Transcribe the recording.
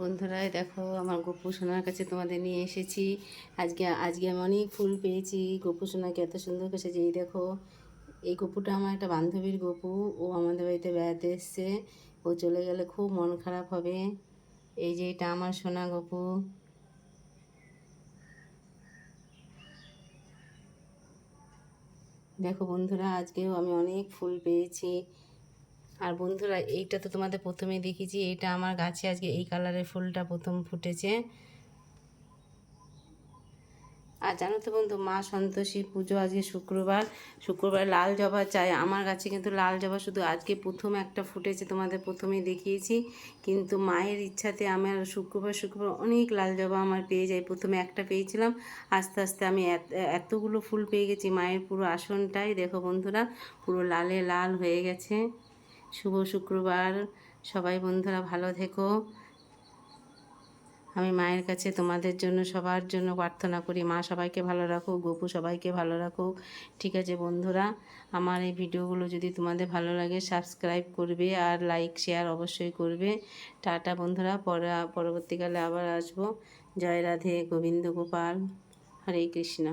বন্ধুরা দেখো আমার গোপু সোনার কাছে তোমাদের নিয়ে এসেছি। আজকে আমি অনেক ফুল পেয়েছি। গোপু সোনাকে এত সুন্দর করেছে। এই দেখো, এই গপুটা আমার একটা বান্ধবীর গপু। ও আমাদের বাড়িতে বেড়াতে এসছে। ও চলে গেলে খুব মন খারাপ হবে। এই যে এটা আমার সোনা গপু। দেখো বন্ধুরা, আজকেও আমি অনেক ফুল পেয়েছি। আর বন্ধুরা, এইটা তো তোমাদের প্রথমেই দেখিয়েছি। এইটা আমার গাছে আজকে এই কালারের ফুলটা প্রথম ফুটেছে। আর জানো তো বন্ধু, মা সন্তোষী পুজো আজকে শুক্রবার লাল জবা চাই। আমার গাছে কিন্তু লাল জবা শুধু আজকে প্রথম একটা ফুটেছে, তোমাদের প্রথমেই দেখিয়েছি। কিন্তু মায়ের ইচ্ছাতে আমার শুক্রবার অনেক লাল জবা আমার পেয়ে যাই। প্রথমে একটা পেয়েছিলাম, আস্তে আস্তে আমি এতগুলো ফুল পেয়ে গেছি। মায়ের পুরো আসনটাই দেখো বন্ধুরা, পুরো লালে লাল হয়ে গেছে। শুভ শুক্রবার। সবাই বন্ধুরা ভালো থেকো। আমি মায়ের কাছে তোমাদের জন্য সবার জন্য প্রার্থনা করি, মা সবাইকে ভালো রাখো, গপু সবাইকে ভালো রাখো। ঠিক আছে বন্ধুরা, আমার এই ভিডিওগুলো যদি তোমাদের ভালো লাগে সাবস্ক্রাইব করবে আর লাইক শেয়ার অবশ্যই করবে। টাটা বন্ধুরা, পরবর্তীকালে আবার আসবো। জয় রাধে, গোবিন্দ গোপাল, হরে কৃষ্ণ।